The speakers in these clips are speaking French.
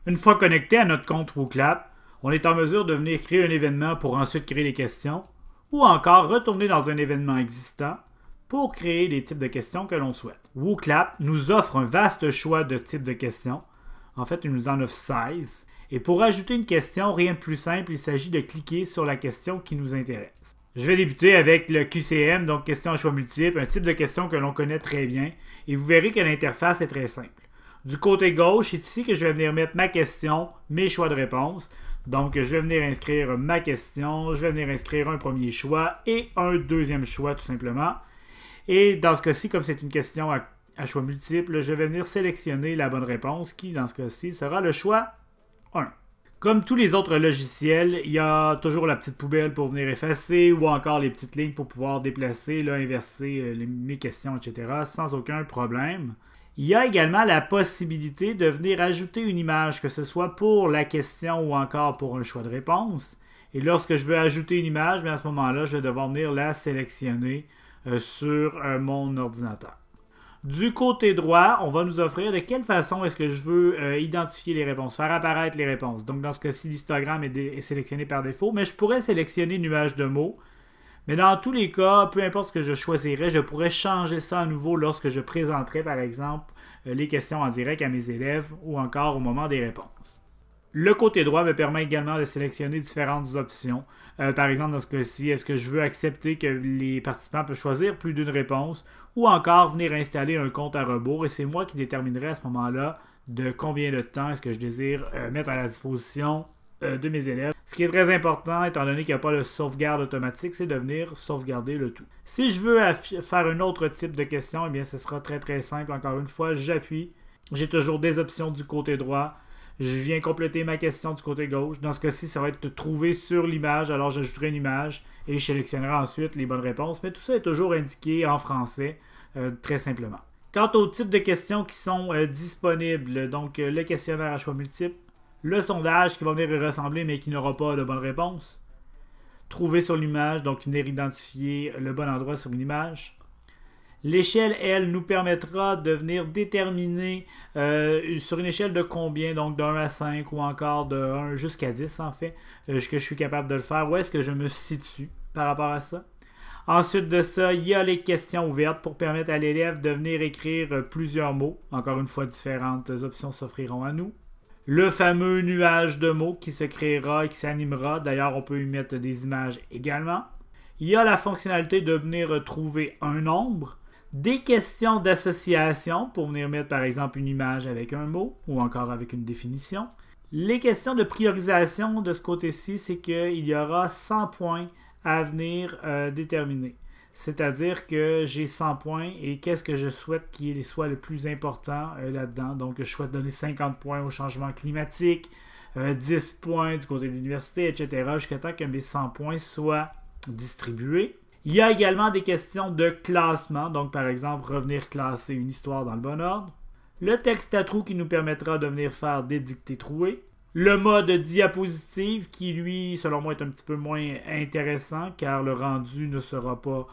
Une fois connecté à notre compte WooClap, on est en mesure de venir créer un événement pour ensuite créer les questions, ou encore retourner dans un événement existant pour créer les types de questions que l'on souhaite. WooClap nous offre un vaste choix de types de questions. En fait, il nous en offre 16. Et pour ajouter une question, rien de plus simple, il s'agit de cliquer sur la question qui nous intéresse. Je vais débuter avec le QCM, donc question à choix multiples, un type de question que l'on connaît très bien, et vous verrez que l'interface est très simple. Du côté gauche, c'est ici que je vais venir mettre ma question, mes choix de réponse. Donc, je vais venir inscrire ma question, je vais venir inscrire un premier choix et un deuxième choix tout simplement. Et dans ce cas-ci, comme c'est une question à choix multiples, je vais venir sélectionner la bonne réponse qui, dans ce cas-ci, sera le choix 1. Comme tous les autres logiciels, il y a toujours la petite poubelle pour venir effacer ou encore les petites lignes pour pouvoir déplacer, là, inverser mes questions, etc. sans aucun problème. Il y a également la possibilité de venir ajouter une image, que ce soit pour la question ou encore pour un choix de réponse. Et lorsque je veux ajouter une image, bien à ce moment-là, je vais devoir venir la sélectionner sur mon ordinateur. Du côté droit, on va nous offrir de quelle façon est-ce que je veux identifier les réponses, faire apparaître les réponses. Donc dans ce cas-ci, l'histogramme est sélectionné par défaut, mais je pourrais sélectionner une image de mots. Mais dans tous les cas, peu importe ce que je choisirais, je pourrais changer ça à nouveau lorsque je présenterai, par exemple, les questions en direct à mes élèves ou encore au moment des réponses. Le côté droit me permet également de sélectionner différentes options. Par exemple, dans ce cas-ci, est-ce que je veux accepter que les participants peuvent choisir plus d'une réponse ou encore venir installer un compte à rebours et c'est moi qui déterminerai à ce moment-là de combien de temps est-ce que je désire mettre à la disposition de mes élèves. Ce qui est très important, étant donné qu'il n'y a pas de sauvegarde automatique, c'est de venir sauvegarder le tout. Si je veux faire un autre type de question, eh bien, ce sera très très simple. Encore une fois, j'appuie. J'ai toujours des options du côté droit. Je viens compléter ma question du côté gauche. Dans ce cas-ci, ça va être trouvé sur l'image. Alors, j'ajouterai une image et je sélectionnerai ensuite les bonnes réponses. Mais tout ça est toujours indiqué en français, très simplement. Quant aux types de questions qui sont disponibles, donc le questionnaire à choix multiples, le sondage qui va venir y ressembler mais qui n'aura pas de bonne réponse. Trouver sur l'image, donc venir identifier le bon endroit sur une image. L'échelle, elle, nous permettra de venir déterminer sur une échelle de combien, donc de 1 à 5 ou encore de 1 jusqu'à 10 en fait, que je suis capable de le faire. Où est-ce que je me situe par rapport à ça? Ensuite de ça, il y a les questions ouvertes pour permettre à l'élève de venir écrire plusieurs mots. Encore une fois, différentes options s'offriront à nous. Le fameux nuage de mots qui se créera et qui s'animera. D'ailleurs, on peut y mettre des images également. Il y a la fonctionnalité de venir trouver un nombre. Des questions d'association pour venir mettre par exemple une image avec un mot ou encore avec une définition. Les questions de priorisation de ce côté-ci, c'est qu'il y aura 100 points à venir déterminer. C'est-à-dire que j'ai 100 points et qu'est-ce que je souhaite qu'il soit le plus important là-dedans. Donc, je souhaite donner 50 points au changement climatique, 10 points du côté de l'université, etc. jusqu'à temps que mes 100 points soient distribués. Il y a également des questions de classement. Donc, par exemple, revenir classer une histoire dans le bon ordre. Le texte à trous qui nous permettra de venir faire des dictées trouées. Le mode diapositive qui, lui, selon moi, est un petit peu moins intéressant car le rendu ne sera pas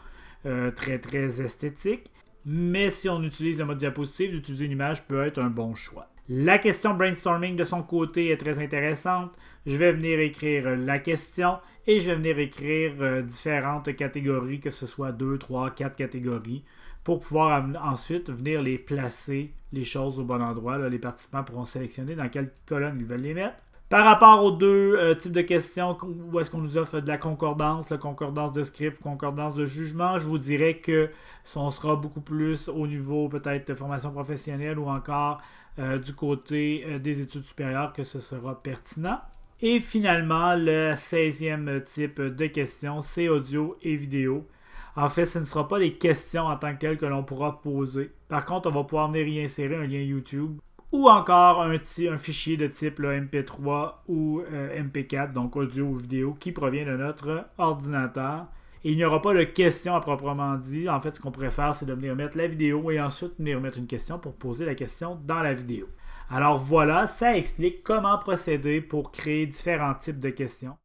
très très esthétique. Mais si on utilise le mode diapositive, d'utiliser une image peut être un bon choix. La question brainstorming de son côté est très intéressante. Je vais venir écrire la question et je vais venir écrire différentes catégories, que ce soit 2, 3, 4 catégories, pour pouvoir ensuite venir les placer, les choses au bon endroit. Là, les participants pourront sélectionner dans quelle colonne ils veulent les mettre. Par rapport aux deux types de questions, où est-ce qu'on nous offre de la concordance, la concordance de script, concordance de jugement, je vous dirais que on sera beaucoup plus au niveau peut-être de formation professionnelle ou encore du côté des études supérieures que ce sera pertinent. Et finalement, le 16e type de questions, c'est audio et vidéo. En fait, ce ne sera pas des questions en tant que telles que l'on pourra poser. Par contre, on va pouvoir venir y insérer un lien YouTube ou encore un fichier de type là, MP3 ou MP4, donc audio ou vidéo, qui provient de notre ordinateur. Et il n'y aura pas de question à proprement dit. En fait, ce qu'on pourrait faire, c'est de venir mettre la vidéo et ensuite venir mettre une question pour poser la question dans la vidéo. Alors voilà, ça explique comment procéder pour créer différents types de questions.